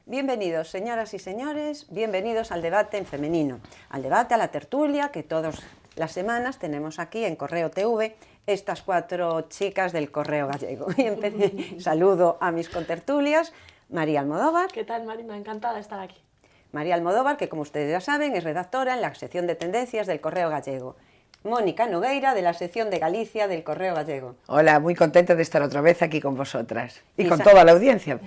Bienvenidos, señoras y señores, bienvenidos al debate en femenino, al debate, a la tertulia que todas las semanas tenemos aquí en Correo TV, estas cuatro chicas del Correo Gallego. Y saludo a mis contertulias, María Almodóvar. ¿Qué tal, Marina? Encantada de estar aquí. María Almodóvar, que como ustedes ya saben, es redactora en la sección de tendencias del Correo Gallego. Mónica Nogueira, de la sección de Galicia del Correo Gallego. Hola, muy contenta de estar otra vez aquí con vosotras y con toda la audiencia.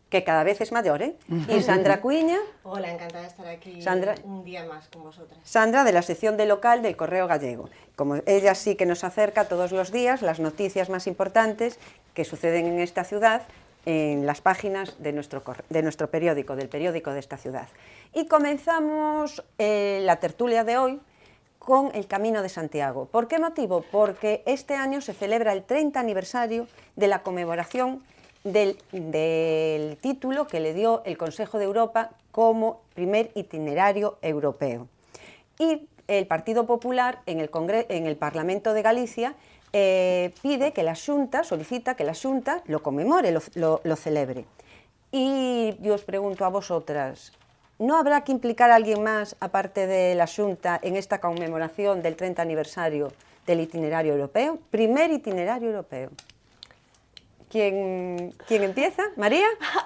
Que cada vez es mayor, ¿eh? Y Sandra Cuiña. Hola, encantada de estar aquí un día más con vosotras. Sandra, de la sección de local del Correo Gallego. Como ella sí que nos acerca todos los días las noticias más importantes que suceden en esta ciudad en las páginas de nuestro periódico, del periódico de esta ciudad. Y comenzamos la tertulia de hoy con el Camino de Santiago. ¿Por qué motivo? Porque este año se celebra el 30 aniversario de la conmemoración del título que le dio el Consejo de Europa como primer itinerario europeo. Y el Partido Popular en el Parlamento de Galicia pide que la Xunta, solicita que la Xunta lo conmemore, lo celebre. Y yo os pregunto a vosotras, ¿no habrá que implicar a alguien más, aparte de la Xunta, en esta conmemoración del 30 aniversario del itinerario europeo? Primer itinerario europeo. ¿Quién empieza? ¿María?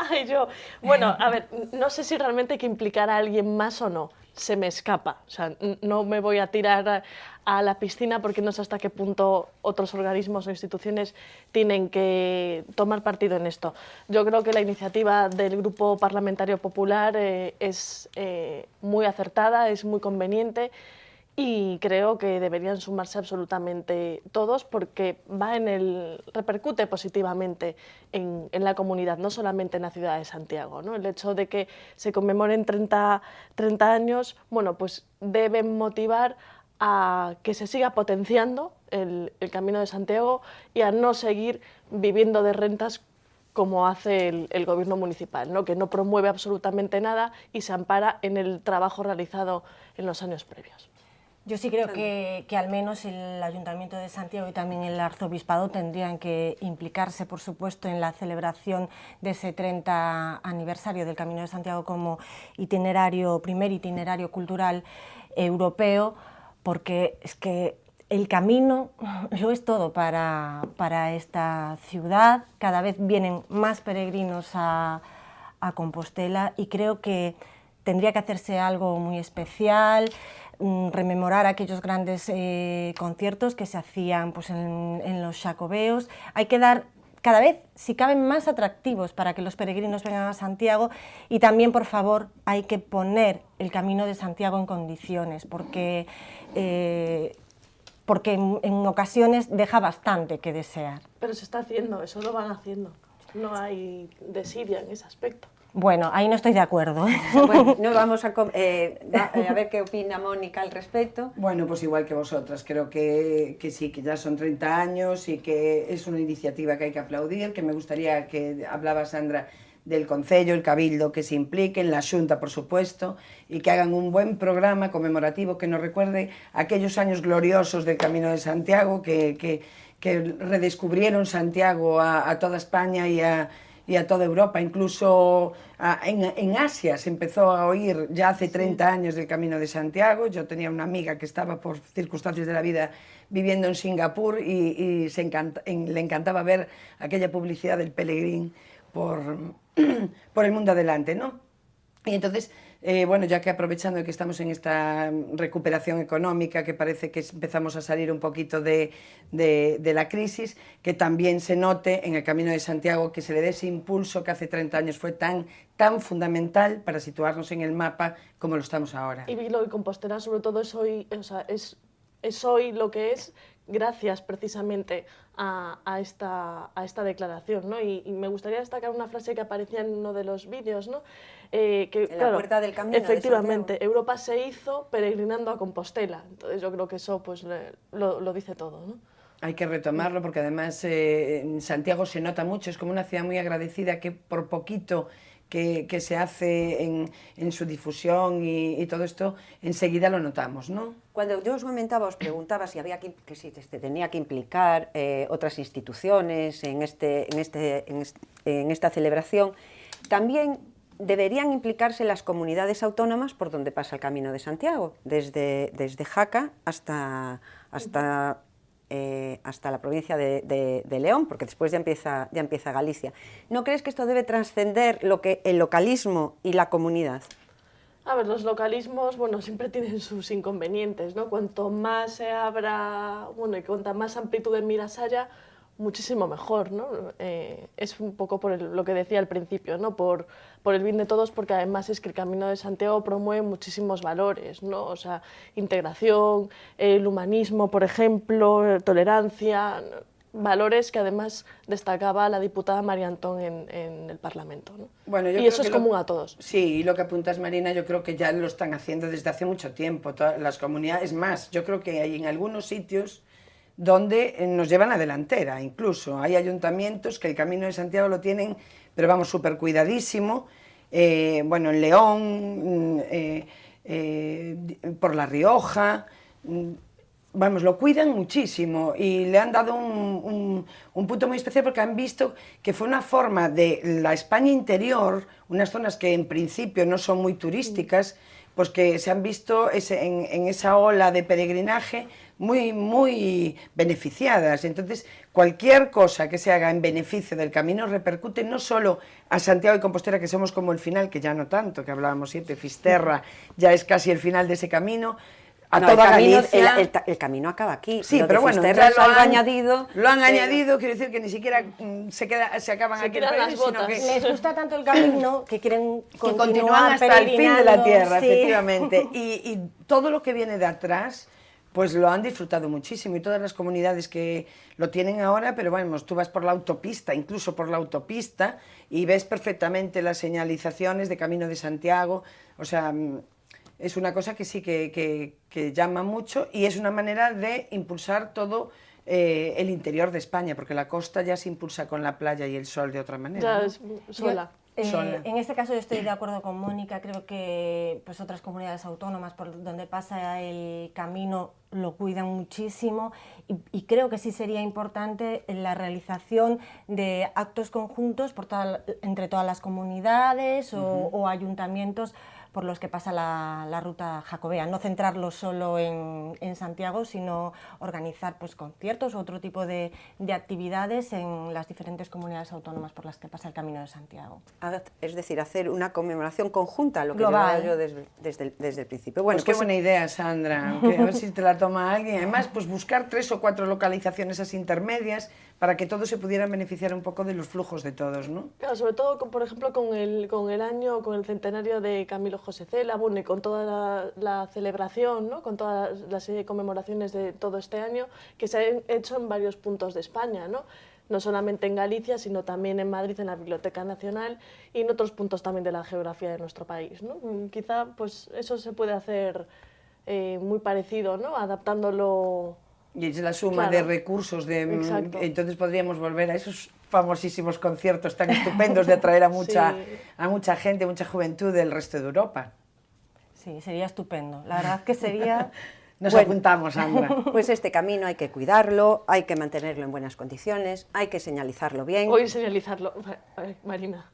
Ay, yo. Bueno, a ver, no sé si realmente hay que implicar a alguien más o no. Se me escapa. O sea, no me voy a tirar a la piscina porque no sé hasta qué punto otros organismos o instituciones tienen que tomar partido en esto. Yo creo que la iniciativa del Grupo Parlamentario Popular es muy acertada, es muy conveniente. Y creo que deberían sumarse absolutamente todos porque repercute positivamente en la comunidad, no solamente en la ciudad de Santiago, ¿no? El hecho de que se conmemoren 30 años, bueno, pues deben motivar a que se siga potenciando el Camino de Santiago y a no seguir viviendo de rentas como hace el gobierno municipal, ¿no? Que no promueve absolutamente nada y se ampara en el trabajo realizado en los años previos. Yo sí creo que al menos el Ayuntamiento de Santiago y también el Arzobispado tendrían que implicarse, por supuesto, en la celebración de ese 30 aniversario del Camino de Santiago como primer itinerario cultural europeo, porque es que el camino lo es todo para esta ciudad. Cada vez vienen más peregrinos a Compostela y creo que tendría que hacerse algo muy especial, rememorar aquellos grandes conciertos que se hacían pues, en los Xacobeos. Hay que dar cada vez, si caben, más atractivos para que los peregrinos vengan a Santiago y también, por favor, hay que poner el Camino de Santiago en condiciones, porque en ocasiones deja bastante que desear. Pero se está haciendo, eso lo van haciendo. No hay desidia en ese aspecto. Bueno, ahí no estoy de acuerdo. Bueno, no vamos a ver qué opina Mónica al respecto. Bueno, pues igual que vosotras, creo que sí, que ya son 30 años y que es una iniciativa que hay que aplaudir, que me gustaría que hablaba Sandra del Concello, el Cabildo, que se impliquen, la Xunta, por supuesto, y que hagan un buen programa conmemorativo que nos recuerde aquellos años gloriosos del Camino de Santiago, que redescubrieron Santiago a toda España y a toda Europa, incluso en Asia se empezó a oír ya hace 30 años del Camino de Santiago. Yo tenía una amiga que estaba por circunstancias de la vida viviendo en Singapur y le encantaba ver aquella publicidad del Pelegrín por el mundo adelante, ¿no? Y entonces, bueno, ya que aprovechando que estamos en esta recuperación económica, que parece que empezamos a salir un poquito de la crisis, que también se note en el Camino de Santiago que se le dé ese impulso que hace 30 años fue tan fundamental para situarnos en el mapa como lo estamos ahora. Y lo de Compostela, sobre todo, es hoy lo que es gracias precisamente a esta declaración, ¿no? Y me gustaría destacar una frase que aparecía en uno de los vídeos, ¿no? La puerta del camino. Efectivamente, Europa se hizo peregrinando a Compostela. Entonces yo creo que eso pues lo dice todo, ¿no? Hay que retomarlo porque además en Santiago se nota mucho, es como una ciudad muy agradecida que por poquito que se hace en su difusión y todo esto, enseguida lo notamos, ¿no? Cuando yo os comentaba, os preguntaba si había que si se tenía que implicar otras instituciones en esta celebración, también deberían implicarse las comunidades autónomas por donde pasa el Camino de Santiago, desde Jaca hasta la provincia de León, porque después ya empieza Galicia. ¿No crees que esto debe trascender el localismo y la comunidad? A ver, los localismos, bueno, siempre tienen sus inconvenientes, ¿no? Cuanto más se abra, bueno, y cuanta más amplitud de miras haya, muchísimo mejor, ¿no? Es un poco por lo que decía al principio, ¿no? Por el bien de todos, porque además es que el Camino de Santiago promueve muchísimos valores, ¿no? O sea, integración, el humanismo, por ejemplo, tolerancia, valores que además destacaba la diputada María Antón en el Parlamento, ¿no? Bueno, yo y creo eso es que común a todos. Sí, y lo que apuntas, Marina, yo creo que ya lo están haciendo desde hace mucho tiempo, todas las comunidades. Más, yo creo que hay en algunos sitios donde nos llevan la delantera, incluso. Hay ayuntamientos que el Camino de Santiago lo tienen, pero vamos, súper cuidadísimo. Bueno, en León, por La Rioja, vamos, lo cuidan muchísimo y le han dado un punto muy especial porque han visto que fue una forma de la España interior, unas zonas que en principio no son muy turísticas, pues que se han visto en esa ola de peregrinaje muy beneficiadas. Entonces, cualquier cosa que se haga en beneficio del camino repercute no solo a Santiago de Compostela, que somos como el final, que ya no tanto, que hablábamos siempre, Fisterra ya es casi el final de ese camino, a no, toda el camino, Galicia. el camino acaba aquí. Sí, lo pero de bueno, Fisterra ya lo han añadido. Lo han añadido, quiere decir que ni siquiera se acaban aquí quedan las sino botas. que Les gusta tanto el camino que quieren que continuar continúan hasta el fin de la tierra, sí. efectivamente. Y todo lo que viene de atrás, pues lo han disfrutado muchísimo. Y todas las comunidades que lo tienen ahora, pero vamos, tú vas por la autopista, incluso por la autopista, y ves perfectamente las señalizaciones de Camino de Santiago. O sea, es una cosa que sí que llama mucho y es una manera de impulsar todo el interior de España, porque la costa ya se impulsa con la playa y el sol de otra manera, Ya ¿no? es sola. Sola. En este caso yo estoy de acuerdo con Mónica, creo que pues, otras comunidades autónomas por donde pasa el camino lo cuidan muchísimo y creo que sí sería importante la realización de actos conjuntos entre todas las comunidades o ayuntamientos por los que pasa la ruta jacobea, no centrarlo solo en Santiago, sino organizar pues, conciertos u otro tipo de actividades en las diferentes comunidades autónomas por las que pasa el Camino de Santiago. Es decir, hacer una conmemoración conjunta, lo que Global. llevaba yo desde el principio. Bueno, Pues qué buena idea, Sandra, que a ver si te la toma alguien. Además, pues buscar 3 o 4 localizaciones así intermedias para que todos se pudieran beneficiar un poco de los flujos de todos, ¿no? Claro, sobre todo, por ejemplo, con el centenario de Camilo José Cela, bueno, y con toda la celebración, ¿no? Con todas las conmemoraciones de todo este año, que se han hecho en varios puntos de España, ¿no? No solamente en Galicia, sino también en Madrid, en la Biblioteca Nacional, y en otros puntos también de la geografía de nuestro país, ¿no? Quizá pues, eso se puede hacer muy parecido, ¿no? Adaptándolo. Y es la suma de recursos, Exacto. Entonces podríamos volver a esos famosísimos conciertos tan estupendos de atraer a mucha gente, mucha juventud del resto de Europa. Sí, sería estupendo. La verdad que sería... Nos apuntamos, Sandra. Pues este camino hay que cuidarlo, hay que mantenerlo en buenas condiciones, hay que señalizarlo bien. Hoy señalizarlo. Marina,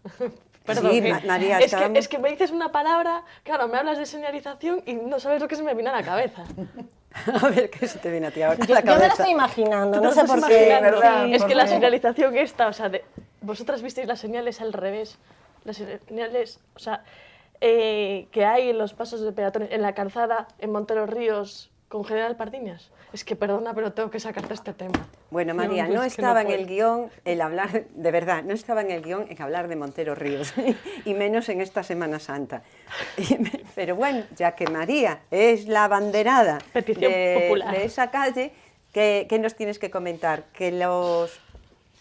perdón. Sí, María, es que me dices una palabra, claro, me hablas de señalización y no sabes lo que se me viene a la cabeza. A ver, ¿qué se te viene a ti ahora a Yo la me lo cabeza? estoy imaginando, Tú no te sé lo por estás qué. imaginando. ¿verdad? Es que la Porque- señalización esta, o sea, vosotras visteis las señales al revés. Las señales, o sea, que hay en los pasos de peatones, en la calzada, en Montero Ríos, con General Pardiñas. Es que perdona, pero tengo que sacarte este tema. Bueno, María, No, no es que estaba no en el puedo. guión el hablar, de verdad, no estaba en el guión en hablar de Montero Ríos, y menos en esta Semana Santa. Pero bueno, ya que María es la abanderada Petición popular. de esa calle, ¿qué nos tienes que comentar? Que los...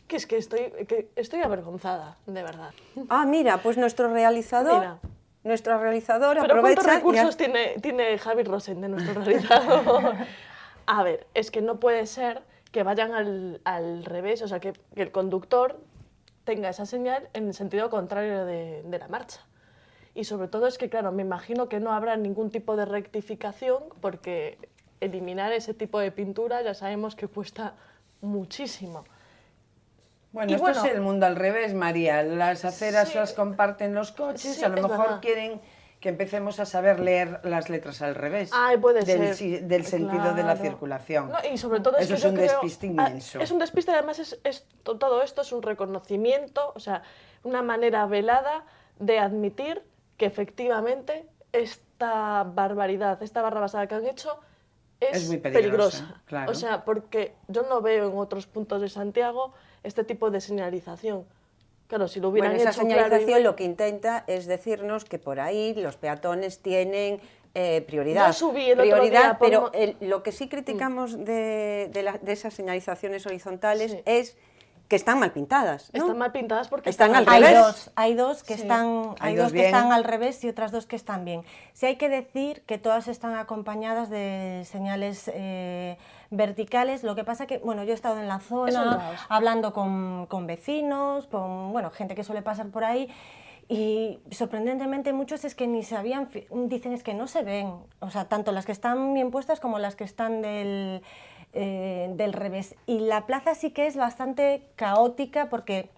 Que es que estoy avergonzada, de verdad. Ah, mira, pues nuestro realizador Pero aprovecha... ¿cuántos recursos tiene Javi Rosende, nuestro realizador? A ver, es que no puede ser que vayan al revés, o sea, que el conductor tenga esa señal en el sentido contrario de la marcha. Y sobre todo es que, claro, me imagino que no habrá ningún tipo de rectificación porque eliminar ese tipo de pintura ya sabemos que cuesta muchísimo. Bueno, Y esto es el mundo al revés, María. Las aceras Sí. las comparten los coches, Sí, a lo es mejor verdad. quieren que empecemos a saber leer las letras al revés. Ay, puede del, ser. del sentido de la Claro. circulación. No, y sobre todo es Eso que es yo un creo, despiste inmenso. es un despiste, además todo esto es un reconocimiento, o sea, una manera velada de admitir que efectivamente esta barbaridad, esta barrabasada que han hecho es muy peligrosa, peligrosa. claro. O sea, porque yo no veo en otros puntos de Santiago este tipo de señalización. Claro, si lo hubieran Bueno, esa hecho señalización claro y... lo que intenta es decirnos que por ahí los peatones tienen prioridad. Yo subí el otro día por pero lo que sí criticamos de esas señalizaciones horizontales Sí. es que están mal pintadas, ¿no? Están mal pintadas porque Están al Hay revés. hay dos que Sí. están, Hay hay dos dos que bien. están al revés y otras dos que están bien. Sí hay que decir que todas están acompañadas de señales verticales. Lo que pasa que, bueno, yo he estado en la Es un zona caos. hablando con vecinos, con, bueno, gente que suele pasar por ahí. Y sorprendentemente muchos es que ni sabían, dicen es que no se ven, o sea, tanto las que están bien puestas como las que están del revés. Y la plaza sí que es bastante caótica porque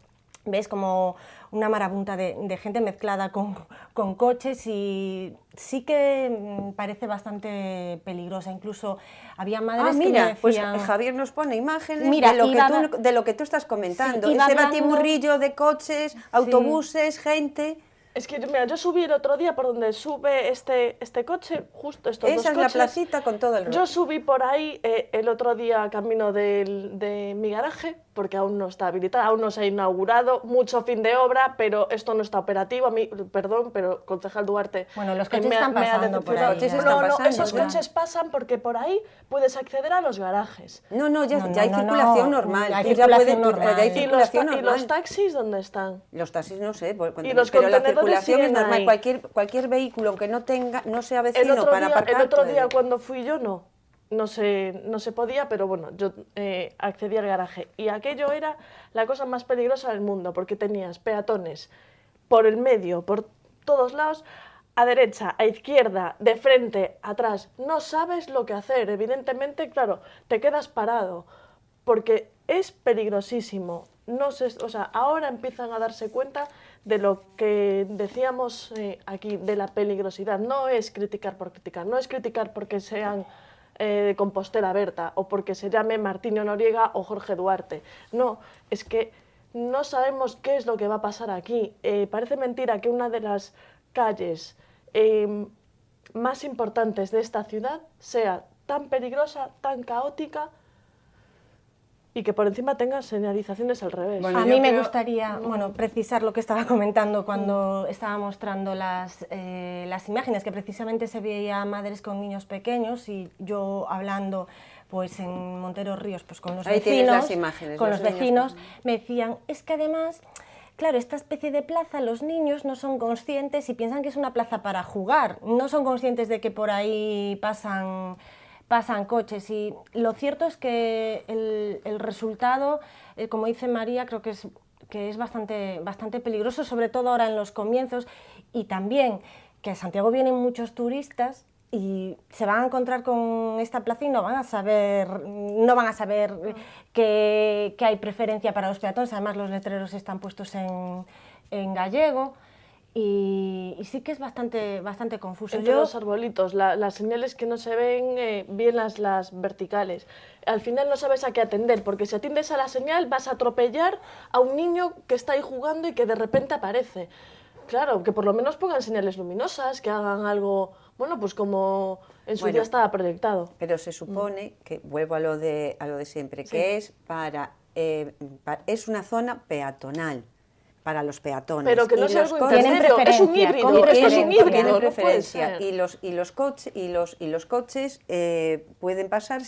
ves como una marabunta de gente mezclada con coches y sí que parece bastante peligrosa. Incluso había madres que me mira, pues decían... Javier nos pone imágenes Mira, de lo que tú estás comentando. Sí, iba Ese hablando- batiburrillo de coches, autobuses, gente... Es que, mira, yo subí el otro día por donde sube este coche, justo estos dos Esa es coches. la placita con todo el Yo subí por ahí el otro día camino de mi garaje, porque aún no está habilitado, aún no se ha inaugurado, mucho fin de obra, pero esto no está operativo. A mí, perdón, pero concejal Duarte... Bueno, los coches están pasando por ahí, Coches ya. están No, no, pasando, esos ya. coches pasan porque por ahí puedes acceder a los garajes. No, ya No, hay no, circulación no, normal. hay Tú ya circulación puedes- normal. ya hay ¿Y los, circulación ¿Y normal. los taxis dónde están? Los taxis no sé, Y los pero la contenedores circulación es siguen normal. ahí. Cualquier vehículo que no sea El vecino otro para día, aparcar. el otro día puede. cuando fui yo no se podía, pero bueno, yo accedí al garaje y aquello era la cosa más peligrosa del mundo porque tenías peatones por el medio, por todos lados, a derecha, a izquierda, de frente, atrás. No sabes lo que hacer, evidentemente, claro, te quedas parado porque es peligrosísimo. No sé, o sea, ahora empiezan a darse cuenta de lo que decíamos aquí, de la peligrosidad. No es criticar por criticar, no es criticar porque sean de Compostela Berta o porque se llame Martiño Noriega o Jorge Duarte. No, es que no sabemos qué es lo que va a pasar aquí. Parece mentira que una de las calles más importantes de esta ciudad sea tan peligrosa, tan caótica y que por encima tenga señalizaciones al revés. Bueno, A yo mí me creo- gustaría precisar lo que estaba comentando cuando estaba mostrando las imágenes, que precisamente se veía a madres con niños pequeños y yo hablando pues en Montero Ríos pues con los Ahí tienes vecinos, las imágenes, con los los niños vecinos me decían, es que además, claro, esta especie de plaza los niños no son conscientes y piensan que es una plaza para jugar, no son conscientes de que por ahí pasan coches y lo cierto es que el resultado, como dice María, creo que es bastante peligroso, sobre todo ahora en los comienzos y también que a Santiago vienen muchos turistas y se van a encontrar con esta plaza y no van a saber que hay preferencia para los peatones, además los letreros están puestos en gallego. Y sí que es bastante confuso. Entre los arbolitos, las señales que no se ven bien las verticales. Al final no sabes a qué atender, porque si atiendes a la señal vas a atropellar a un niño que está ahí jugando y que de repente aparece. Claro, que por lo menos pongan señales luminosas, que hagan algo, bueno, pues como en su día estaba proyectado. Pero se supone que, vuelvo a lo de siempre, que es es una zona peatonal para los peatones. Pero que no Y sea los algo coches- intermedio, es un preferencia, híbrido, con esto es un híbrido, tienen no puede preferencia. ser. Y los coches pueden pasar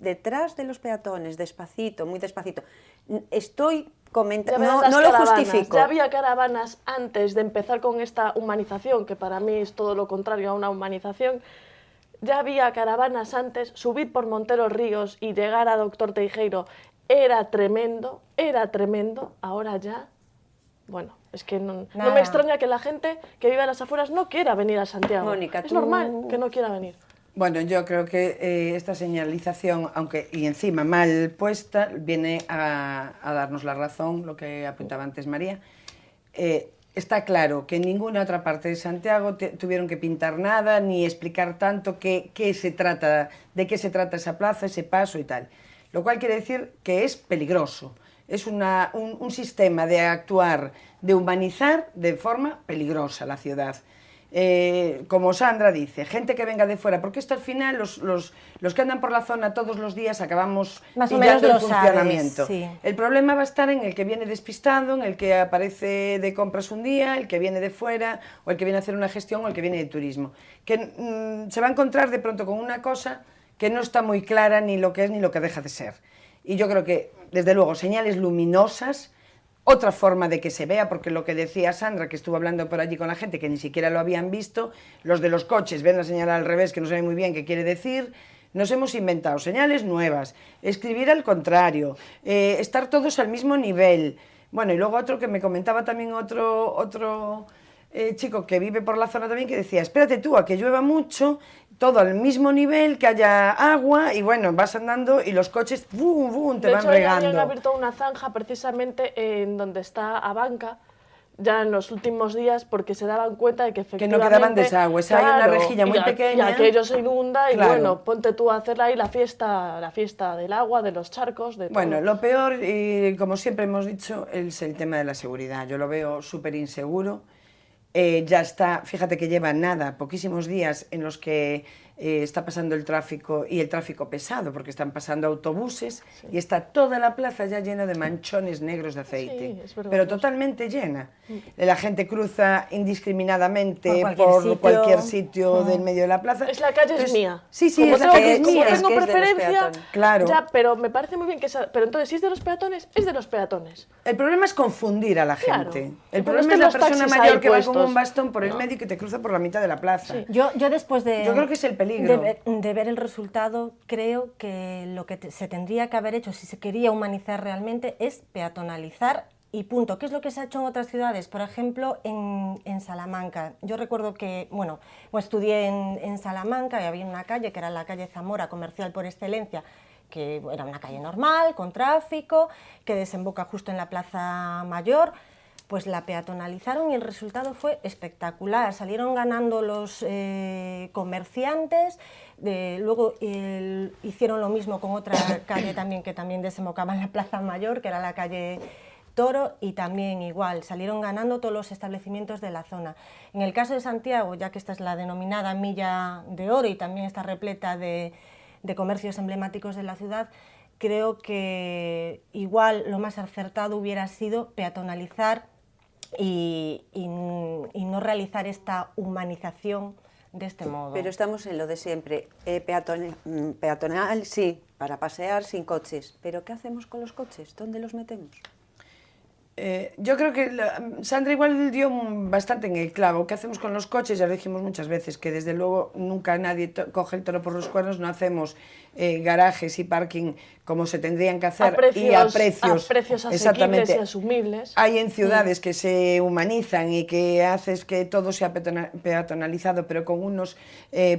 detrás de los peatones, despacito, muy despacito. Estoy Ya comentando, verás las no lo caravanas. justifico. Ya había caravanas antes de empezar con esta humanización, que para mí es todo lo contrario a una humanización. Ya había caravanas antes, subir por Montero Ríos y llegar a Doctor Teijeiro era tremendo, ahora ya, bueno, es que no Nada. me extraña que la gente que vive a las afueras no quiera venir a Santiago. Mónica, es tú- normal que no quiera venir. Bueno, yo creo que esta señalización, aunque y encima mal puesta, viene a darnos la razón, lo que apuntaba antes María. Está claro que en ninguna otra parte de Santiago tuvieron que pintar nada, ni explicar tanto de qué se trata esa plaza, ese paso y tal. Lo cual quiere decir que es peligroso. Es un sistema de actuar, de humanizar de forma peligrosa la ciudad. Como Sandra dice, gente que venga de fuera, porque esto al final los que andan por la zona todos los días acabamos más o menos pillando lo el funcionamiento. sabes, sí. El problema va a estar en el que viene despistado, en el que aparece de compras un día, el que viene de fuera, o el que viene a hacer una gestión, o el que viene de turismo, que se va a encontrar de pronto con una cosa que no está muy clara ni lo que es ni lo que deja de ser. Y yo creo que, desde luego, señales luminosas, otra forma de que se vea, porque lo que decía Sandra, que estuvo hablando por allí con la gente, que ni siquiera lo habían visto, los de los coches ven la señal al revés, que no saben muy bien qué quiere decir. Nos hemos inventado señales nuevas, escribir al contrario, estar todos al mismo nivel. Bueno, y luego otro que me comentaba también otro chico que vive por la zona también, que decía, espérate tú a que llueva mucho, todo al mismo nivel, que haya agua, y bueno, vas andando y los coches ¡bum, bum! Te van regando. De hecho, ya han abierto una zanja precisamente en donde está Abanca, ya en los últimos días, porque se daban cuenta de que efectivamente... Que no quedaban desagües, claro, hay una rejilla muy pequeña. Y aquello se inunda, claro. Y bueno, ponte tú a hacer ahí la fiesta del agua, de los charcos, de todo. Bueno, lo peor, y como siempre hemos dicho, es el tema de la seguridad. Yo lo veo súper inseguro. Ya está, fíjate que lleva poquísimos días en los que está pasando el tráfico, y el tráfico pesado, porque están pasando autobuses, sí. Y está toda la plaza ya llena de manchones negros de aceite, sí, es verdad, pero totalmente llena. La gente cruza indiscriminadamente por cualquier sitio del medio de la plaza. Es la calle es mía. Sí, sí, como es la calle es como mía. tengo preferencia, claro. Ya, pero me parece muy bien que pero entonces si es de los peatones, es de los peatones. El problema es confundir a la gente. Claro. El problema es la persona mayor que va con un bastón por el medio y que te cruza por la mitad de la plaza. Sí. Yo después de... Yo creo que es el peligro. De ver el resultado, creo que lo que se tendría que haber hecho, si se quería humanizar realmente, es peatonalizar y punto. ¿Qué es lo que se ha hecho en otras ciudades? Por ejemplo, en Salamanca. Yo recuerdo que, bueno, estudié en Salamanca y había una calle, que era la calle Zamora, comercial por excelencia, que era una calle normal, con tráfico, que desemboca justo en la Plaza Mayor. Pues la peatonalizaron y el resultado fue espectacular. Salieron ganando los comerciantes, luego hicieron lo mismo con otra calle también que también desembocaba en la Plaza Mayor, que era la calle Toro, y también igual, salieron ganando todos los establecimientos de la zona. En el caso de Santiago, ya que esta es la denominada Milla de Oro y también está repleta de comercios emblemáticos de la ciudad, creo que igual lo más acertado hubiera sido peatonalizar y no realizar esta humanización de este modo. Pero estamos en lo de siempre, peatonal sí, para pasear sin coches, pero ¿qué hacemos con los coches? ¿Dónde los metemos? Yo creo que Sandra igual dio bastante en el clavo. ¿Qué hacemos con los coches? Ya lo dijimos muchas veces, que desde luego nunca nadie coge el toro por los cuernos, no hacemos garajes y parking como se tendrían que hacer a precios asequibles y asumibles. Hay en ciudades que se humanizan y que haces que todo sea peatonalizado, pero con unos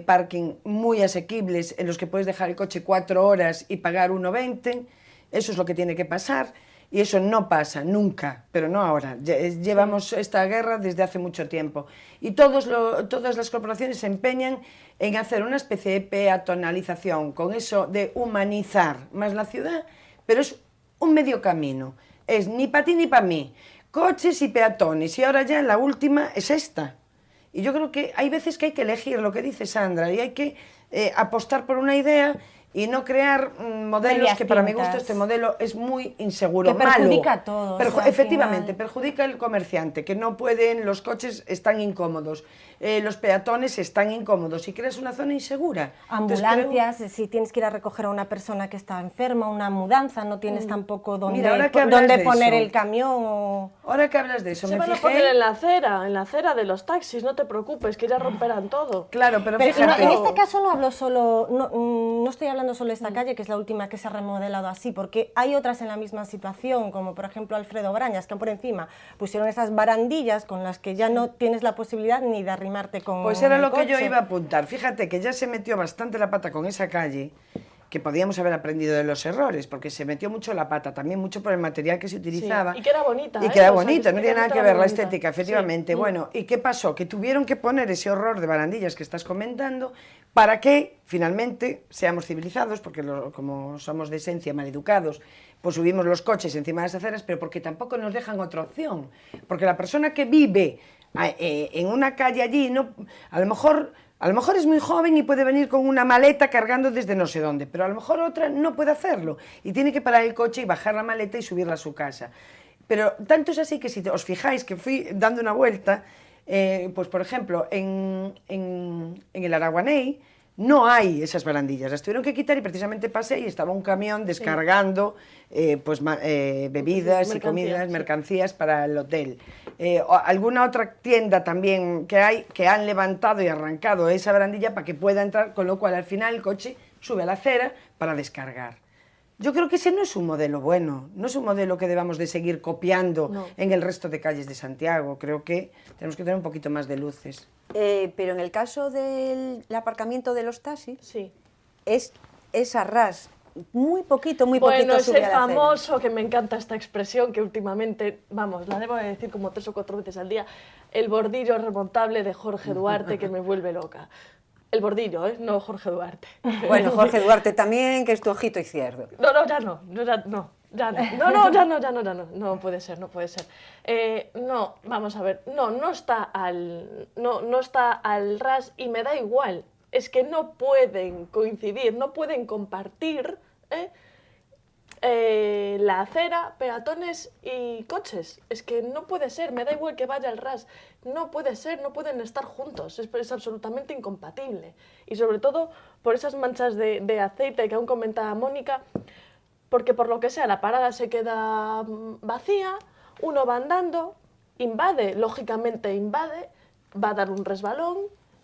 parking muy asequibles en los que puedes dejar el coche 4 horas y pagar 1,20. Eso es lo que tiene que pasar. Y eso no pasa nunca, pero no ahora. Llevamos esta guerra desde hace mucho tiempo. Y todas las corporaciones se empeñan en hacer una especie de peatonalización, con eso de humanizar más la ciudad, pero es un medio camino. Es ni para ti ni para mí. Coches y peatones. Y ahora ya la última es esta. Y yo creo que hay veces que hay que elegir lo que dice Sandra y hay que apostar por una idea y no crear modelos que para mi gusto este modelo es muy inseguro, que perjudica malo. A todos. Efectivamente, perjudica al comerciante, que no pueden, los coches están incómodos, los peatones están incómodos y creas una zona insegura. Ambulancias, si tienes que ir a recoger a una persona que está enferma, una mudanza, no tienes tampoco dónde poner el camión. O... Ahora que hablas de eso, se van a poner en la acera de los taxis, no te preocupes, que ya romperán todo. Claro, pero fíjate. fíjate. En este caso no hablo solo, no estoy hablando hablando solo de esta calle, que es la última que se ha remodelado así, porque hay otras en la misma situación, como por ejemplo Alfredo Brañas, que por encima pusieron esas barandillas con las que ya no tienes la posibilidad ni de arrimarte con Pues era el lo que yo coche. iba a apuntar. Fíjate que ya se metió bastante la pata con esa calle, que podíamos haber aprendido de los errores, porque se metió mucho la pata, también mucho por el material que se utilizaba. Sí, y que era bonita. Y que era O sea, bonita, que no tiene nada que ver la bonita. estética, efectivamente. Sí. Bueno, ¿y qué pasó? Que tuvieron que poner ese horror de barandillas que estás comentando para que finalmente seamos civilizados, porque como somos de esencia maleducados, pues subimos los coches encima de las aceras, pero porque tampoco nos dejan otra opción. Porque la persona que vive en una calle allí, no, a lo mejor es muy joven y puede venir con una maleta cargando desde no sé dónde, pero a lo mejor otra no puede hacerlo y tiene que parar el coche y bajar la maleta y subirla a su casa. Pero tanto es así que si os fijáis que fui dando una vuelta, pues por ejemplo, en el Araguaney no hay esas barandillas, las tuvieron que quitar y precisamente pasé y estaba un camión descargando bebidas y comidas, mercancías para el hotel. Alguna otra tienda también que hay, que han levantado y arrancado esa barandilla para que pueda entrar, con lo cual al final el coche sube a la acera para descargar. Yo creo que ese no es un modelo bueno, no es un modelo que debamos de seguir copiando en el resto de calles de Santiago. Creo que tenemos que tener un poquito más de luces. Pero en el caso del aparcamiento de los taxis, Sí. es a ras, muy poquito Bueno, subir ese a la acera. famoso, que me encanta esta expresión, que últimamente, vamos, la debo de decir como 3 o 4 veces al día, el bordillo remontable de Jorge Duarte, que me vuelve loca. El bordillo, no Jorge Duarte. Bueno, Jorge Duarte también, que es tu ojito izquierdo. No, ya no, no puede ser, no puede ser. No, vamos a ver, no está al ras y me da igual. Es que no pueden coincidir, no pueden compartir la acera, peatones y coches. Es que no puede ser, me da igual que vaya al ras. No puede ser, no pueden estar juntos, es absolutamente incompatible. Y sobre todo por esas manchas de aceite que aún comentaba Mónica, porque por lo que sea la parada se queda vacía, uno va andando, invade, lógicamente invade, va a dar un resbalón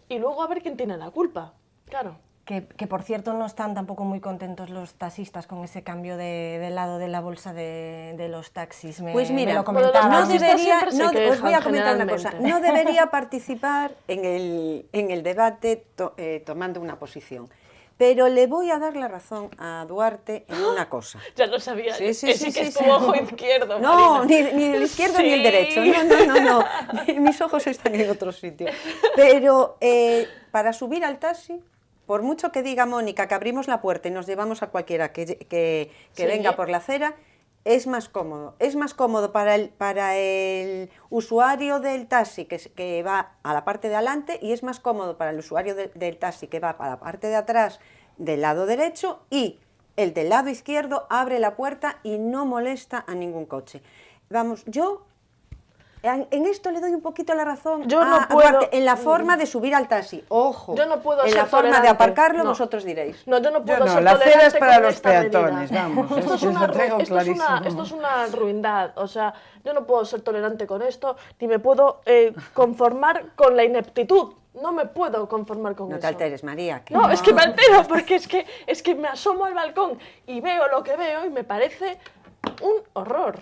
y luego a ver quién tiene la culpa, claro. Que por cierto no están tampoco muy contentos los taxistas con ese cambio de lado de la bolsa de los taxis. Pues mira, me lo comentaban. no taxistas debería, siempre se os voy a quejan, comentar una cosa, generalmente. no debería participar en el debate tomando una posición, pero le voy a dar la razón a Duarte en una cosa. Ya lo sabía, Sí, sí, ese sí, que sí, es tu sí. ojo izquierdo, No, Marina. ni el izquierdo ni el Sí. derecho, no. Mis ojos están en otro sitio. Pero para subir al taxi, por mucho que diga Mónica que abrimos la puerta y nos llevamos a cualquiera que Sí. venga por la acera, es más cómodo. Es más cómodo para el usuario del taxi que va a la parte de adelante y es más cómodo para el usuario del taxi que va a la parte de atrás del lado derecho y el del lado izquierdo abre la puerta y no molesta a ningún coche. Vamos, yo en esto le doy un poquito la razón Yo no a puedo- Duarte, en la forma de subir al taxi. Ojo, Yo no puedo en ser la forma de tolerante, aparcarlo no. vosotros diréis. No, yo no puedo Yo no, ser la acera es tolerante para con los esta medida. peatones, vamos, Esto es eso una lo tengo clarísimo. esto es una ruindad, o sea, yo no puedo ser tolerante con esto, ni me puedo conformar con la ineptitud. No me puedo conformar con No eso. te alteres, María. que No, es que me altero, porque es que me asomo al balcón y veo lo que veo y me parece un horror.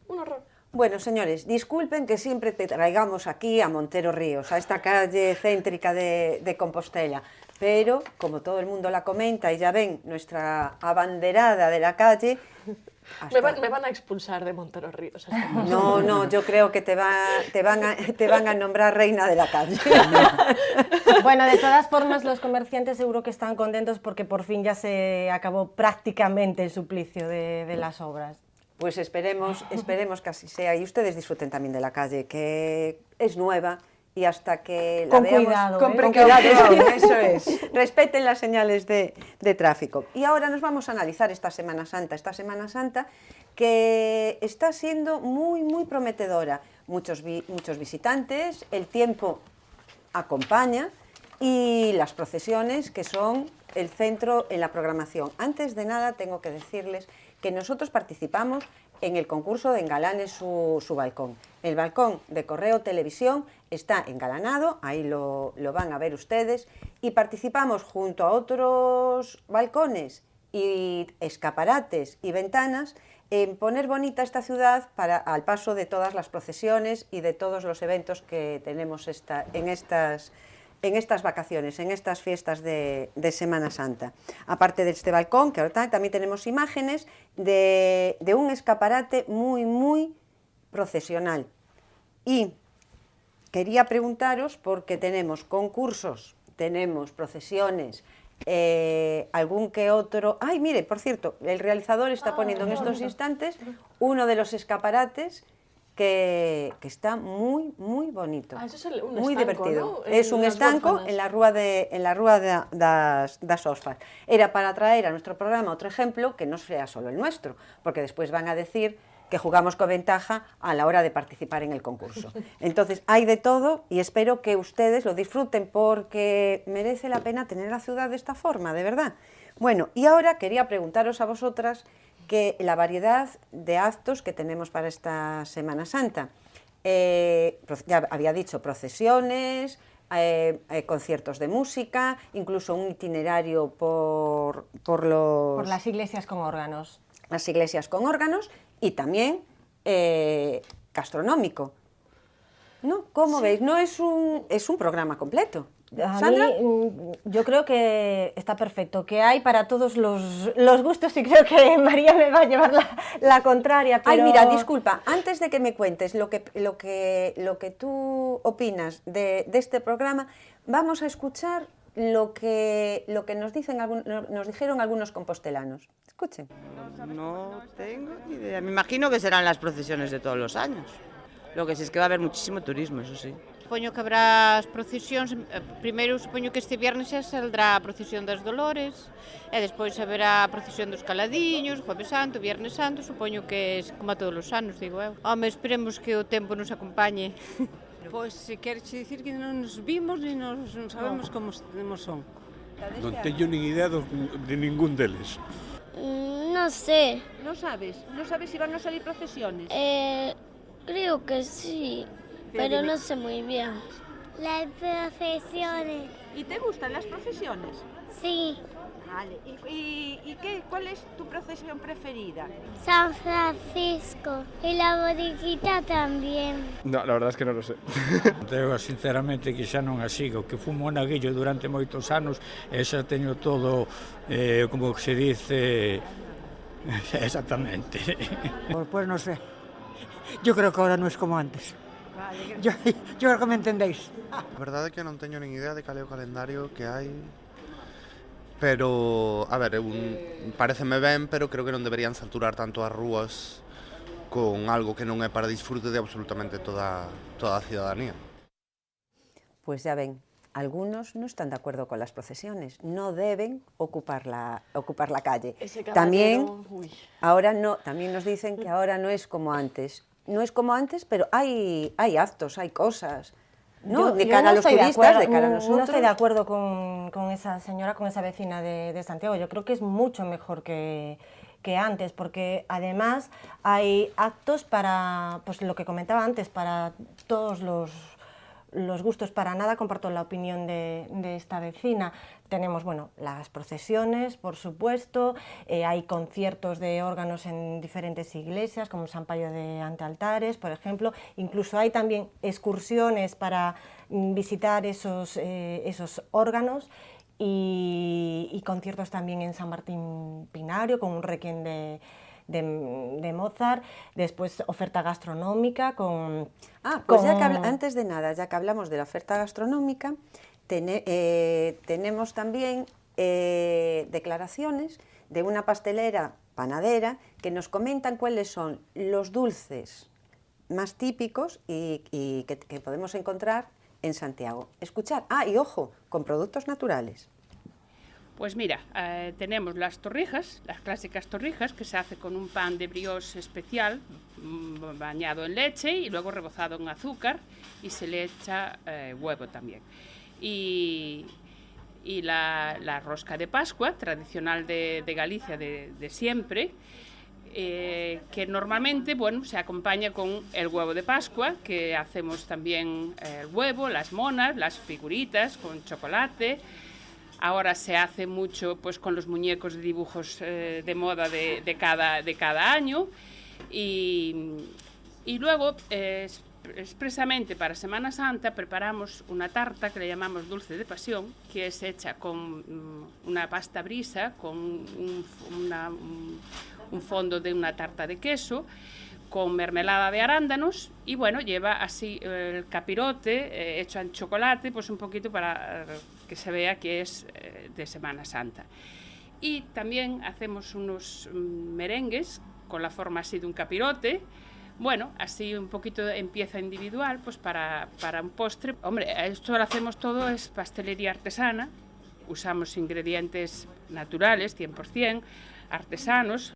Un horror. Bueno, señores, disculpen que siempre te traigamos aquí a Montero Ríos, a esta calle céntrica de Compostela, pero como todo el mundo la comenta y ya ven, nuestra abanderada de la calle... Me van a expulsar de Montero Ríos. No, yo creo que te van a nombrar reina de la calle. Bueno, de todas formas, los comerciantes seguro que están contentos porque por fin ya se acabó prácticamente el suplicio de las obras. Pues esperemos que así sea y ustedes disfruten también de la calle, que es nueva y hasta que la Con veamos... cuidado, Con ¿eh? precaución, eso es. Respeten las señales de tráfico. Y ahora nos vamos a analizar esta Semana Santa que está siendo muy, muy prometedora. Muchos visitantes, el tiempo acompaña y las procesiones que son el centro en la programación. Antes de nada tengo que decirles que nosotros participamos en el concurso de Engalane su balcón. El balcón de Correo Televisión está engalanado, ahí lo van a ver ustedes, y participamos junto a otros balcones y escaparates y ventanas en poner bonita esta ciudad al paso de todas las procesiones y de todos los eventos que tenemos en estas vacaciones, en estas fiestas de Semana Santa. Aparte de este balcón, que ahora también tenemos imágenes de un escaparate muy procesional. Y quería preguntaros, porque tenemos concursos, tenemos procesiones, algún que otro... ¡Ay, mire, por cierto! El realizador está poniendo en estos instantes uno de los escaparates que está muy bonito, eso es un muy estanco, divertido. ¿no? Es un Las estanco huérfanas. en la rúa das Orfas. Era para traer a nuestro programa otro ejemplo que no sea solo el nuestro, porque después van a decir que jugamos con ventaja a la hora de participar en el concurso. Entonces, hay de todo y espero que ustedes lo disfruten porque merece la pena tener la ciudad de esta forma, de verdad. Bueno, y ahora quería preguntaros a vosotras que la variedad de actos que tenemos para esta Semana Santa. Ya había dicho procesiones, conciertos de música, incluso un itinerario por las iglesias con órganos. Las iglesias con órganos y también gastronómico. ¿No? ¿Cómo veis? No es un programa completo. ¿Sandra? A mí, yo creo que está perfecto, que hay para todos los gustos y creo que María me va a llevar la contraria. Pero... Ay, mira, disculpa, antes de que me cuentes lo que tú opinas de este programa, vamos a escuchar lo que nos dijeron algunos compostelanos. Escuchen. No tengo ni idea. Me imagino que serán las procesiones de todos los años. Lo que sí es que va a haber muchísimo turismo, eso sí. Supoño que habrá as procesións, primeiro supoño que este viernes xa saldrá a procesión das Dolores, e despois haberá a procesión dos Caladiños, Jueves Santo, Viernes Santo, supoño que é como a todos os anos, digo eu. Home, esperemos que o tempo nos acompañe. Pois se queres dicir que non nos vimos e non sabemos como son. Non teño nin idea de ningún deles. No sé. ¿No sabes? ¿No sabes si van a salir procesiones? Creo que sí, pero no sé muy bien. Las procesiones. ¿Y te gustan las procesiones? Sí. Vale. ¿Y cuál es tu procesión preferida? San Francisco. Y la bodeguita también. No, la verdad es que non lo sé. Eu, sinceramente, que xa non a sigo, que fui monaguillo durante moitos anos e xa teño todo, como se dice, exactamente. Pues no sé. Yo creo que ahora no es como antes. Vale. Yo creo que me entendéis. A verdade é que non teño nin idea de cal é o calendario que hai. Pero, a ver, pareceme ben, pero creo que non deberían saturar tanto as rúas con algo que non é para disfrute de absolutamente toda a ciudadanía. Pues ya ven, algunos no están de acuerdo con las procesiones, no deben ocupar la calle. También, ahora no, también nos dicen que ahora no es como antes. No es como antes, pero hay actos, hay cosas. No, de cara a los turistas, de cara a nosotros. No estoy de acuerdo con esa señora, con esa vecina de Santiago. Yo creo que es mucho mejor que antes, porque además hay actos para, pues lo que comentaba antes, para todos los gustos. Para nada comparto la opinión de esta vecina. Tenemos, bueno, las procesiones, por supuesto, hay conciertos de órganos en diferentes iglesias, como San Payo de Antealtares, por ejemplo. Incluso hay también excursiones para visitar esos órganos y conciertos también en San Martín Pinario, con un requiem de Mozart, después oferta gastronómica con... Pues ya que antes de nada, ya que hablamos de la oferta gastronómica, tenemos también declaraciones de una pastelera panadera que nos comentan cuáles son los dulces más típicos y que podemos encontrar en Santiago. Escuchad, y ojo, con productos naturales. Pues mira, tenemos las torrijas, las clásicas torrijas, que se hace con un pan de brioche especial, bañado en leche y luego rebozado en azúcar, y se le echa huevo también. Y la rosca de Pascua, tradicional de Galicia de siempre, que normalmente, bueno, se acompaña con el huevo de Pascua, que hacemos también el huevo, las monas, las figuritas con chocolate. Ahora se hace mucho pues con los muñecos de dibujos de moda de cada año. Y luego, expresamente para Semana Santa, preparamos una tarta que le llamamos dulce de pasión, que es hecha con una pasta brisa, con un fondo de una tarta de queso, con mermelada de arándanos, y bueno, lleva así el capirote hecho en chocolate, pues un poquito para que se vea que es de Semana Santa. Y también hacemos unos merengues con la forma así de un capirote. Bueno, así un poquito en pieza individual, pues para un postre. Hombre, esto lo hacemos todo, es pastelería artesana, usamos ingredientes naturales, 100%, artesanos.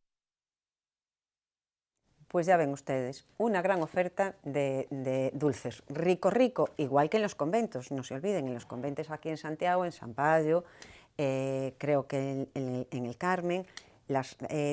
Pues ya ven ustedes, una gran oferta de dulces, rico, igual que en los conventos, no se olviden, en los conventos aquí en Santiago, en San Payo, creo que en el Carmen,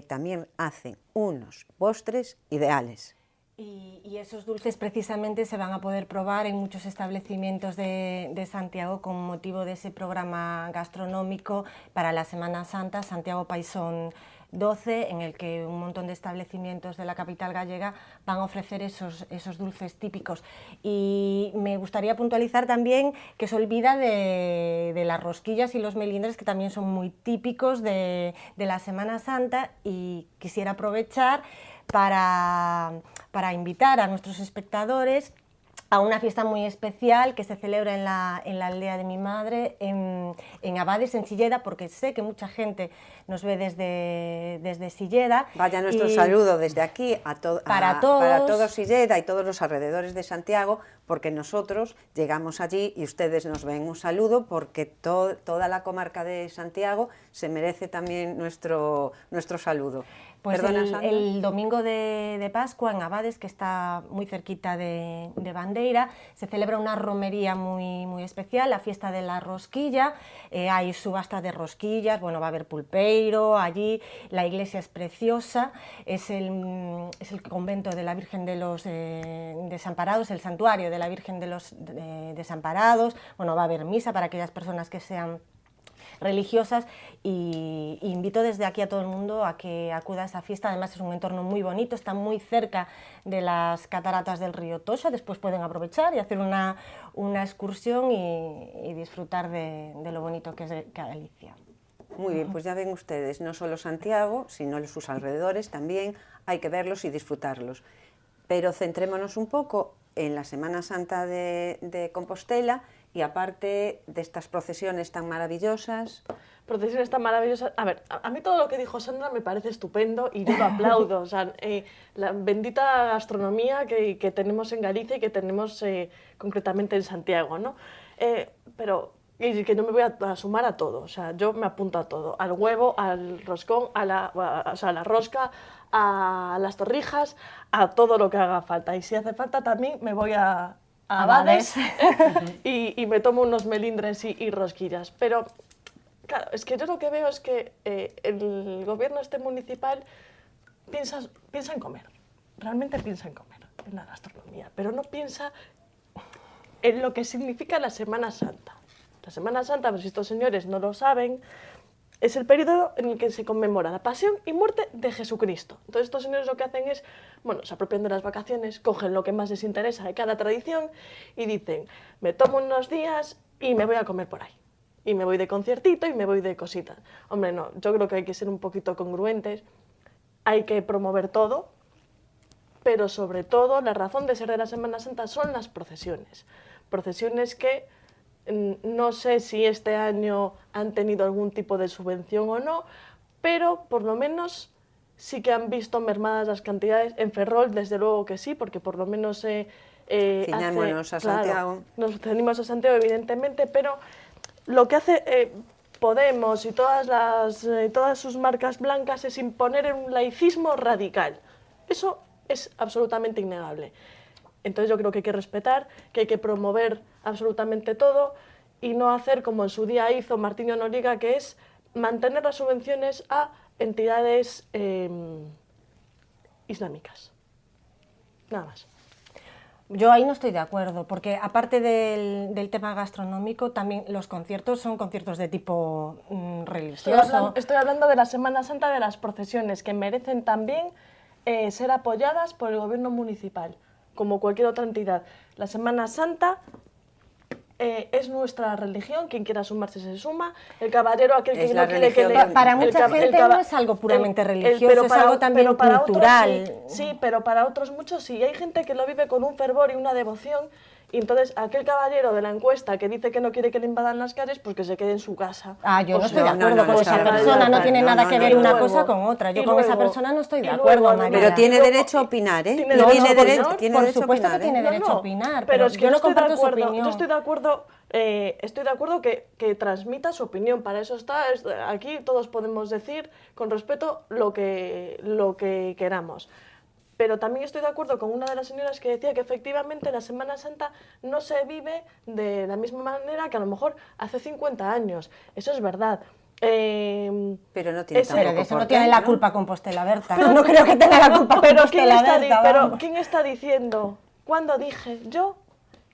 también hacen unos postres ideales. Y esos dulces precisamente se van a poder probar en muchos establecimientos de Santiago con motivo de ese programa gastronómico para la Semana Santa, Santiago Paisón 12, en el que un montón de establecimientos de la capital gallega van a ofrecer esos dulces típicos. Y me gustaría puntualizar también que se olvida de las rosquillas y los melindres, que también son muy típicos de la Semana Santa, y quisiera aprovechar para invitar a nuestros espectadores a una fiesta muy especial que se celebra en la aldea de mi madre, en Abades, en Silleda, porque sé que mucha gente nos ve desde Silleda. Vaya nuestro saludo desde aquí para todos Silleda y todos los alrededores de Santiago, porque nosotros llegamos allí y ustedes nos ven. Un saludo, porque toda la comarca de Santiago se merece también nuestro saludo. Pues Perdona, el domingo de Pascua en Abades, que está muy cerquita de Bandeira, se celebra una romería muy especial, la fiesta de la rosquilla. Hay subasta de rosquillas, bueno, va a haber pulpeiro allí, la iglesia es preciosa, es el convento de la Virgen de los Desamparados, el santuario de la Virgen de los Desamparados. Bueno, va a haber misa para aquellas personas que sean religiosas, y invito desde aquí a todo el mundo a que acuda a esa fiesta. Además es un entorno muy bonito, está muy cerca de las cataratas del río Toxa. Después pueden aprovechar y hacer una excursión y disfrutar de lo bonito que es Galicia. Muy bien, pues ya ven ustedes, no solo Santiago, sino sus alrededores también hay que verlos y disfrutarlos. Pero centrémonos un poco en la Semana Santa de Compostela, y aparte de estas procesiones tan maravillosas. Procesiones tan maravillosas. A ver, a mí todo lo que dijo Sandra me parece estupendo y yo lo aplaudo. O sea, la bendita gastronomía que tenemos en Galicia y que tenemos concretamente en Santiago, ¿no? Pero y que no me voy a sumar a todo. O sea, yo me apunto a todo. Al huevo, al roscón, a la rosca, a las torrijas, a todo lo que haga falta. Y si hace falta también me voy a Abades y me tomo unos melindres y rosquillas. Pero, claro, es que yo lo que veo es que el gobierno municipal piensa en comer, realmente piensa en comer, en la gastronomía, pero no piensa en lo que significa la Semana Santa. La Semana Santa, pues si estos señores no lo saben, es el periodo en el que se conmemora la pasión y muerte de Jesucristo. Entonces estos señores lo que hacen es, bueno, se apropian de las vacaciones, cogen lo que más les interesa de cada tradición y dicen, me tomo unos días y me voy a comer por ahí. Y me voy de conciertito y me voy de cositas. Hombre, no, yo creo que hay que ser un poquito congruentes, hay que promover todo, pero sobre todo la razón de ser de la Semana Santa son las procesiones. Procesiones que no sé si este año han tenido algún tipo de subvención o no, pero por lo menos sí que han visto mermadas las cantidades. En Ferrol, desde luego que sí, porque por lo menos ciñámonos a Santiago. Claro, nos ceñimos a Santiago, evidentemente, pero lo que hace Podemos y todas sus marcas blancas es imponer un laicismo radical. Eso es absolutamente innegable. Entonces yo creo que hay que respetar, que hay que promover absolutamente todo y no hacer como en su día hizo Martiño Noriega, que es mantener las subvenciones a entidades islámicas. Nada más. Yo ahí no estoy de acuerdo, porque aparte del tema gastronómico, también los conciertos son conciertos de tipo religioso. Estoy hablando de la Semana Santa, de las procesiones, que merecen también ser apoyadas por el gobierno municipal, como cualquier otra entidad. La Semana Santa es nuestra religión, quien quiera sumarse se suma, el caballero aquel que no quiere que le... Para mucha gente no es algo puramente religioso, es algo también cultural. Otros, sí, pero para otros muchos sí, hay gente que lo vive con un fervor y una devoción, y entonces aquel caballero de la encuesta que dice que no quiere que le invadan las calles, pues que se quede en su casa. Yo no estoy de acuerdo con esa persona, no tiene nada que ver una cosa con otra, yo con esa persona no estoy de acuerdo, María. Pero tiene derecho a opinar, ¿eh? Por supuesto que tiene derecho a opinar, pero es que yo no comparto su opinión. Yo estoy de acuerdo que transmita su opinión, para eso está, aquí todos podemos decir con respeto lo que queramos. Pero también estoy de acuerdo con una de las señoras que decía que efectivamente la Semana Santa no se vive de la misma manera que a lo mejor hace 50 años. Eso es verdad. Pero no tiene Pero de eso no tiene la culpa Compostela Berta. No creo que tenga la culpa Compostela Berta. Pero ¿quién está diciendo? ¿Cuándo dije yo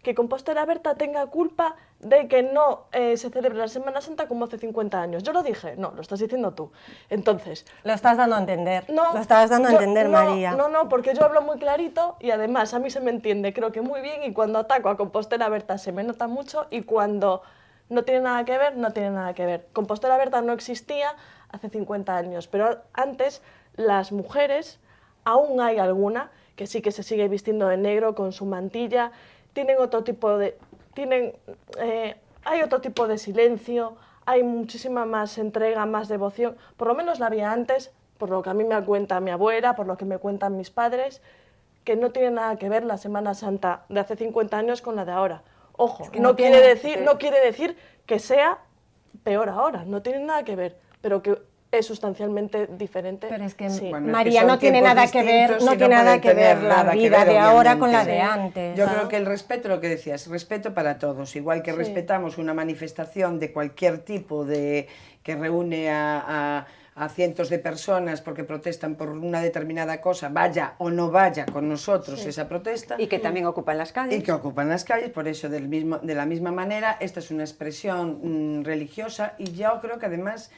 que Compostela Berta tenga culpa de que no se celebre la Semana Santa como hace 50 años? ¿Yo lo dije? No, lo estás diciendo tú. Entonces... Lo estás dando a entender. No, lo estabas dando a entender, María. No, porque yo hablo muy clarito y además a mí se me entiende, creo que muy bien, y cuando ataco a Compostela Berta se me nota mucho, y cuando no tiene nada que ver, no tiene nada que ver. Compostela Berta no existía hace 50 años, pero antes las mujeres, aún hay alguna, que sí que se sigue vistiendo de negro con su mantilla, tienen otro tipo de... hay otro tipo de silencio, hay muchísima más entrega, más devoción, por lo menos la había antes, por lo que a mí me cuenta mi abuela, por lo que me cuentan mis padres, que no tiene nada que ver la Semana Santa de hace 50 años con la de ahora. Ojo, es que no quiere decir que sea peor ahora, no tiene nada que ver, pero que es sustancialmente diferente. Pero es que, sí. María, no tiene nada que ver, no tiene nada que ver la vida de ahora con la de antes. Yo creo que el respeto, lo que decías, respeto para todos, igual que respetamos una manifestación de cualquier tipo que reúne a cientos de personas porque protestan por una determinada cosa, vaya o no vaya con nosotros esa protesta. Y que también ocupan las calles. Y que ocupan las calles, por eso de la misma manera, esta es una expresión religiosa, y yo creo que además...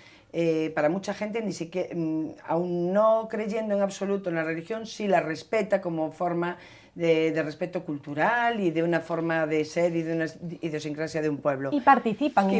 para mucha gente, ni siquiera, aún no creyendo en absoluto en la religión, sí la respeta como forma de respeto cultural y de una forma de ser y de una idiosincrasia de un pueblo. Y participan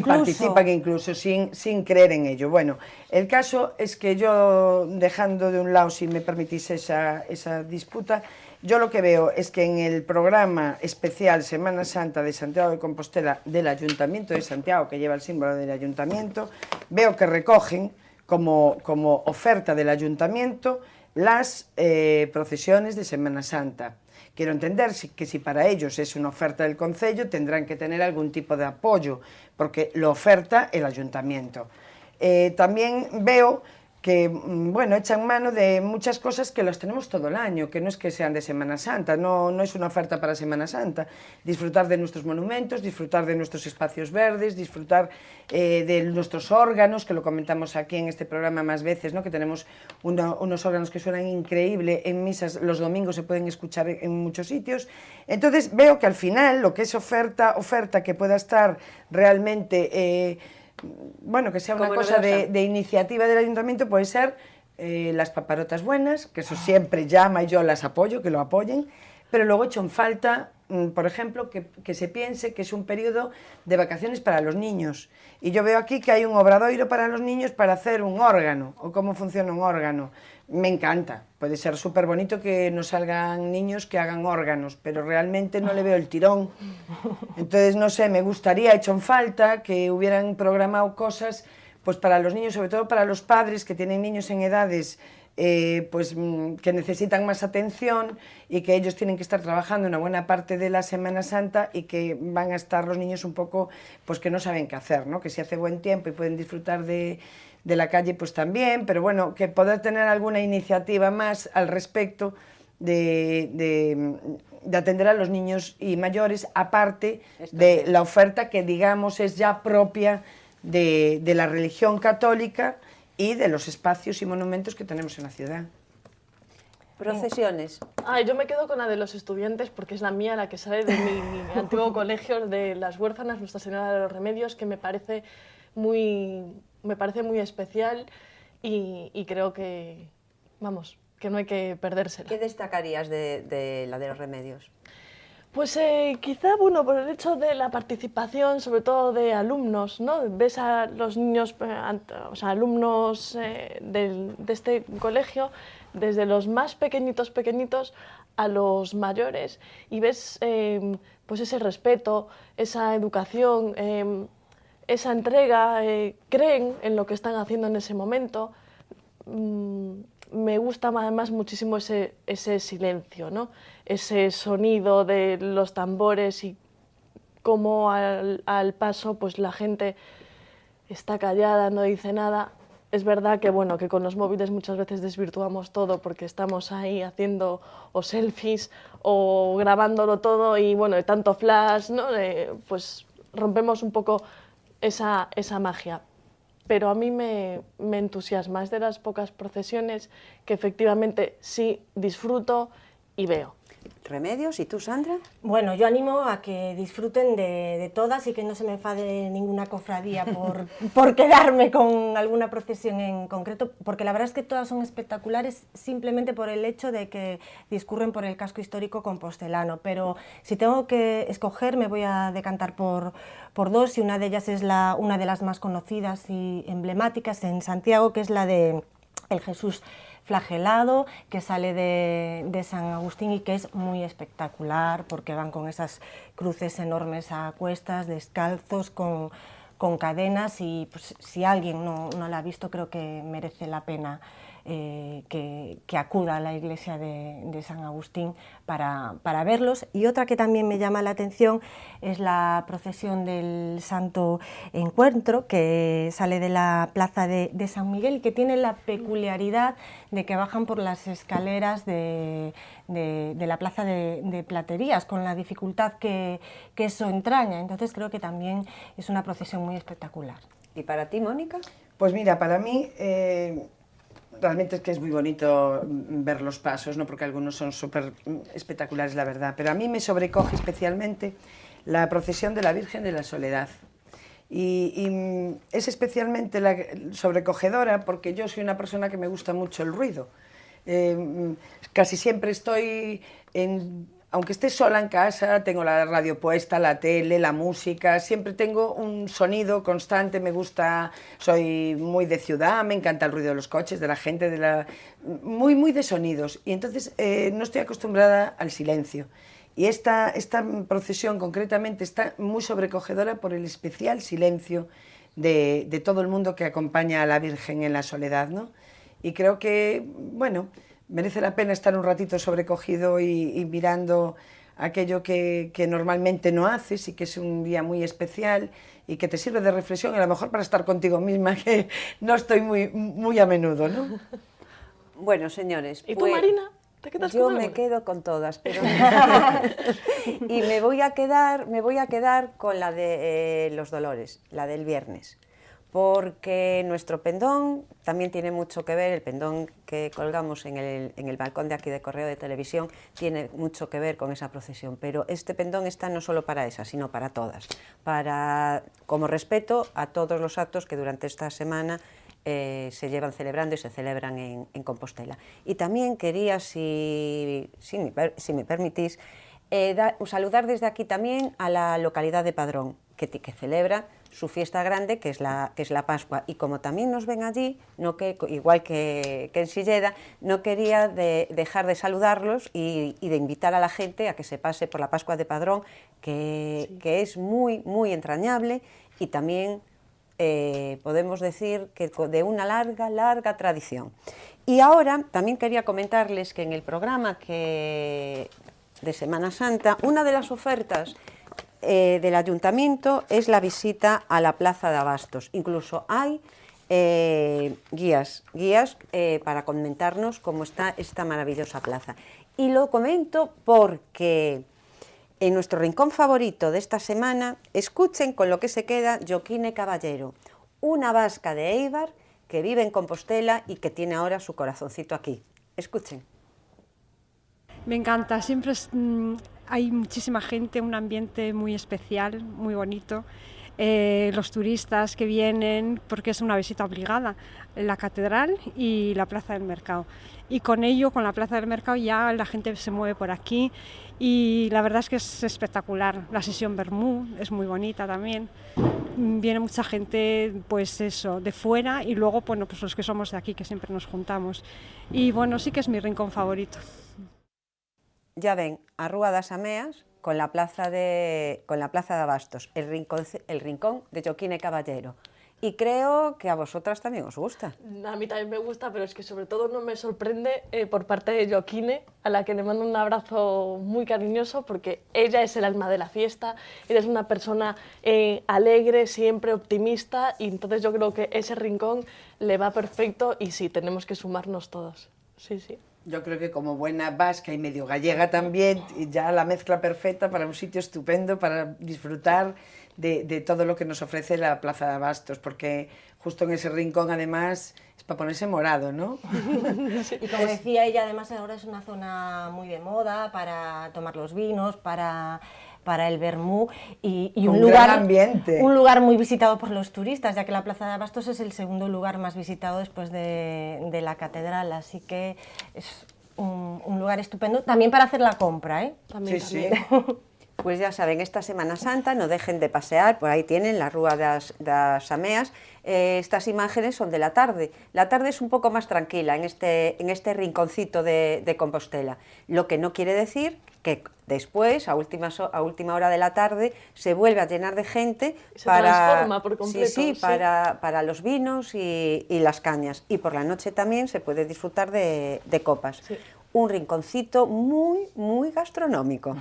incluso sin creer en ello. Bueno, el caso es que yo, dejando de un lado, si me permitís esa disputa, yo lo que veo es que en el programa especial Semana Santa de Santiago de Compostela del Ayuntamiento de Santiago, que lleva el símbolo del Ayuntamiento, veo que recogen como oferta del Ayuntamiento las procesiones de Semana Santa. Quiero entender que si para ellos es una oferta del Concello, tendrán que tener algún tipo de apoyo, porque lo oferta el Ayuntamiento. También veo que, bueno, echan mano de muchas cosas que las tenemos todo el año, que no es que sean de Semana Santa, no es una oferta para Semana Santa. Disfrutar de nuestros monumentos, disfrutar de nuestros espacios verdes, disfrutar de nuestros órganos, que lo comentamos aquí en este programa más veces, ¿no? Que tenemos unos órganos que suenan increíble en misas, los domingos se pueden escuchar en muchos sitios. Entonces veo que al final lo que es oferta que pueda estar realmente... bueno, que sea una cosa de iniciativa del Ayuntamiento, puede ser las paparotas buenas, que eso siempre llama y yo las apoyo, que lo apoyen, pero luego echo en falta, por ejemplo, que se piense que es un periodo de vacaciones para los niños. Y yo veo aquí que hay un obradoiro para los niños para hacer un órgano, o cómo funciona un órgano. Me encanta, puede ser súper bonito que nos salgan niños que hagan órganos, pero realmente no le veo el tirón. Entonces, no sé, me gustaría, hecho en falta, que hubieran programado cosas pues para los niños, sobre todo para los padres que tienen niños en edades pues que necesitan más atención y que ellos tienen que estar trabajando una buena parte de la Semana Santa y que van a estar los niños un poco, pues que no saben qué hacer, ¿no? Que si hace buen tiempo y pueden disfrutar de la calle, pues también, pero bueno, que poder tener alguna iniciativa más al respecto de atender a los niños y mayores, aparte de la oferta que digamos es ya propia de la religión católica y de los espacios y monumentos que tenemos en la ciudad. Procesiones. Ay, yo me quedo con la de los estudiantes porque es la mía, la que sale de mi antiguo colegio de las huérfanas, Nuestra Señora de los Remedios, que me parece muy especial y creo que, vamos, que no hay que perdérsela. ¿Qué destacarías de la de los Remedios? Pues quizá, bueno, por el hecho de la participación, sobre todo de alumnos, ¿no? Ves a los niños, o sea, alumnos de este colegio, desde los más pequeñitos a los mayores, y ves pues ese respeto, esa educación, esa entrega, creen en lo que están haciendo en ese momento. Me gusta además muchísimo ese silencio, ¿no? Ese sonido de los tambores y cómo al paso pues la gente está callada, no dice nada. Es verdad que, bueno, que con los móviles muchas veces desvirtuamos todo porque estamos ahí haciendo o selfies o grabándolo todo y, bueno, de tanto flash, ¿no? Pues rompemos un poco esa magia. Pero a mí me entusiasma, es de las pocas procesiones que efectivamente sí disfruto y veo. ¿Remedios? ¿Y tú, Sandra? Bueno, yo animo a que disfruten de todas y que no se me enfade ninguna cofradía por quedarme con alguna procesión en concreto, porque la verdad es que todas son espectaculares simplemente por el hecho de que discurren por el casco histórico compostelano, pero si tengo que escoger me voy a decantar por dos, y una de ellas es una de las más conocidas y emblemáticas en Santiago, que es la de el Jesús flagelado, que sale de San Agustín y que es muy espectacular porque van con esas cruces enormes a cuestas, descalzos, con cadenas, y pues, si alguien no la ha visto, creo que merece la pena que acuda a la iglesia de San Agustín para verlos. Y otra que también me llama la atención es la procesión del Santo Encuentro, que sale de la plaza de San Miguel y que tiene la peculiaridad de que bajan por las escaleras de la plaza de Platerías, con la dificultad que eso entraña. Entonces creo que también es una procesión muy espectacular. ¿Y para ti, Mónica? Pues mira, para mí realmente es que es muy bonito ver los pasos, ¿no? Porque algunos son súper espectaculares, la verdad, pero a mí me sobrecoge especialmente la procesión de la Virgen de la Soledad. Y es especialmente sobrecogedora porque yo soy una persona que me gusta mucho el ruido. Casi siempre estoy aunque esté sola en casa, tengo la radio puesta, la tele, la música, siempre tengo un sonido constante, me gusta, soy muy de ciudad, me encanta el ruido de los coches, de la gente, muy de sonidos, y entonces no estoy acostumbrada al silencio. Y esta procesión concretamente está muy sobrecogedora por el especial silencio de todo el mundo que acompaña a la Virgen en la soledad, ¿no? Y creo que, bueno, merece la pena estar un ratito sobrecogido y mirando aquello que normalmente no haces y que es un día muy especial y que te sirve de reflexión, y a lo mejor para estar contigo misma, que no estoy muy a menudo, ¿no? Bueno, señores, ¿Y tú, Marina? ¿Te quedas yo con me algo? quedo con todas, pero y me voy a quedar con la de los Dolores, la del viernes, porque nuestro pendón también tiene mucho que ver, el pendón que colgamos en el balcón de aquí de Correo de Televisión tiene mucho que ver con esa procesión, pero este pendón está no solo para esa, sino para todas, como respeto a todos los actos que durante esta semana se llevan celebrando y se celebran en Compostela. Y también quería, si me permitís, saludar desde aquí también a la localidad de Padrón, que celebra su fiesta grande, que es la Pascua, y como también nos ven allí, igual que en Silleda, no quería dejar de saludarlos y de invitar a la gente a que se pase por la Pascua de Padrón, que es muy entrañable, y también podemos decir que de una larga tradición. Y ahora también quería comentarles que en el programa de Semana Santa, una de las ofertas del Ayuntamiento es la visita a la Plaza de Abastos. Incluso hay guías para comentarnos cómo está esta maravillosa plaza. Y lo comento porque en nuestro rincón favorito de esta semana, escuchen con lo que se queda Joaquine Caballero, una vasca de Eibar que vive en Compostela y que tiene ahora su corazoncito aquí. Escuchen. Me encanta, siempre hay muchísima gente, un ambiente muy especial, muy bonito. Los turistas que vienen, porque es una visita obligada, la catedral y la plaza del mercado. Y con ello, con la plaza del mercado, ya la gente se mueve por aquí y la verdad es que es espectacular. La sesión Vermú es muy bonita también. Viene mucha gente, pues eso, de fuera y luego, bueno, pues los que somos de aquí, que siempre nos juntamos. Y bueno, sí que es mi rincón favorito. Ya ven, a Rúa das Ameas con la plaza de Abastos, el rincón de Joaquín Caballero. Y creo que a vosotras también os gusta. A mí también me gusta, pero es que sobre todo no me sorprende por parte de Joaquine, a la que le mando un abrazo muy cariñoso, porque ella es el alma de la fiesta, ella es una persona alegre, siempre optimista, y entonces yo creo que ese rincón le va perfecto y sí, tenemos que sumarnos todos. Sí, sí. Yo creo que como buena vasca y medio gallega también, ya la mezcla perfecta para un sitio estupendo para disfrutar de todo lo que nos ofrece la Plaza de Abastos, porque justo en ese rincón además es para ponerse morado, ¿no? Y como decía ella, además ahora es una zona muy de moda para tomar los vinos, para el vermú y un lugar muy visitado por los turistas, ya que la Plaza de Abastos es el segundo lugar más visitado después de la catedral, así que es un lugar estupendo también para hacer la compra, ¿eh? También. Pues ya saben, esta Semana Santa no dejen de pasear, por ahí tienen la Rúa das Ameas. Estas imágenes son de la tarde. La tarde es un poco más tranquila en este rinconcito de Compostela, lo que no quiere decir que después, a última hora de la tarde, se vuelve a llenar de gente transforma por completo. Sí, para los vinos y las cañas. Y por la noche también se puede disfrutar de copas. Sí. Un rinconcito muy, muy gastronómico.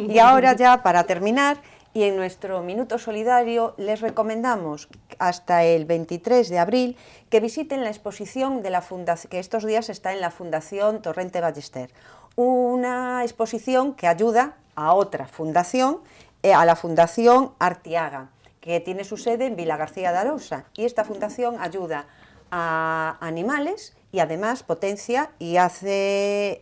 Y ahora ya, para terminar, y en nuestro Minuto Solidario, les recomendamos hasta el 23 de abril que visiten la exposición de la fundación, que estos días está en la Fundación Torrente Ballester. Una exposición que ayuda a otra fundación, a la Fundación Artiaga, que tiene su sede en Vilagarcía de Arousa. Y esta fundación ayuda a animales y además potencia y hace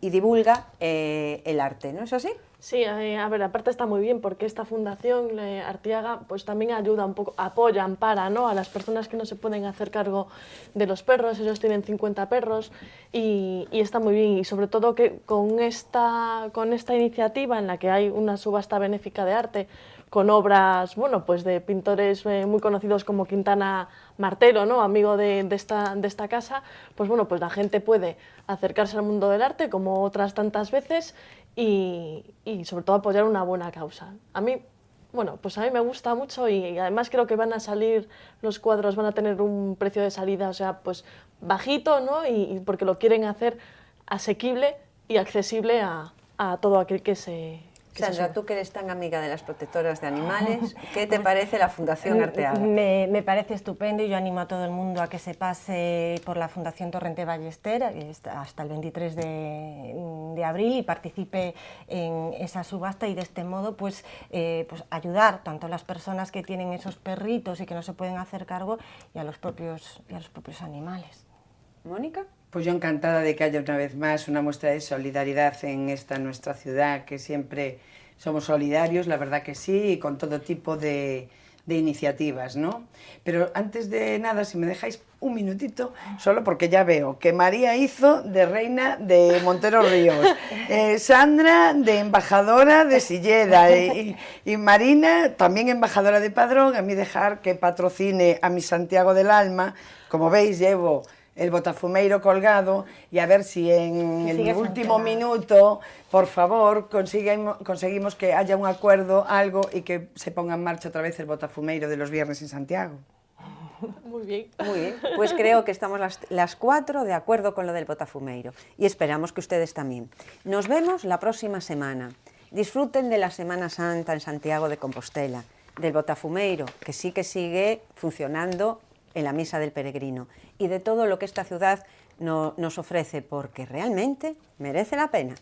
y divulga el arte, ¿no es así? Sí, a ver, aparte está muy bien porque esta fundación Artiaga pues también ayuda un poco, apoya, ampara, ¿no?, a las personas que no se pueden hacer cargo de los perros. Ellos tienen 50 perros y está muy bien, y sobre todo que con esta iniciativa en la que hay una subasta benéfica de arte con obras, bueno, pues de pintores muy conocidos como Quintana Martelo, ¿no?, amigo de esta casa, pues bueno, pues la gente puede acercarse al mundo del arte como otras tantas veces y sobre todo apoyar una buena causa. A mí, bueno, pues a mí me gusta mucho y además creo que van a salir los cuadros, van a tener un precio de salida, o sea, pues bajito, ¿no?, y porque lo quieren hacer asequible y accesible a todo aquel que se... Sandra, tú que eres tan amiga de las protectoras de animales, ¿qué te parece la Fundación Arteaga? Me parece estupendo y yo animo a todo el mundo a que se pase por la Fundación Torrente Ballester hasta el 23 de abril y participe en esa subasta y de este modo pues ayudar tanto a las personas que tienen esos perritos y que no se pueden hacer cargo y a los propios animales. ¿Mónica? Pues yo encantada de que haya una vez más una muestra de solidaridad en esta nuestra ciudad, que siempre somos solidarios, la verdad que sí, y con todo tipo de iniciativas, ¿no? Pero antes de nada, si me dejáis un minutito, solo porque ya veo que María hizo de reina de Montero Ríos, Sandra de embajadora de Silleda y Marina también embajadora de Padrón, a mí dejar que patrocine a mi Santiago del Alma. Como veis, llevo el botafumeiro colgado y a ver si en el último minuto, por favor, conseguimos que haya un acuerdo, algo, y que se ponga en marcha otra vez el botafumeiro de los viernes en Santiago. Muy bien. Muy bien, pues creo que estamos las cuatro de acuerdo con lo del botafumeiro y esperamos que ustedes también. Nos vemos la próxima semana. Disfruten de la Semana Santa en Santiago de Compostela, del botafumeiro, que sí que sigue funcionando en la Misa del Peregrino, y de todo lo que esta ciudad nos ofrece, porque realmente merece la pena.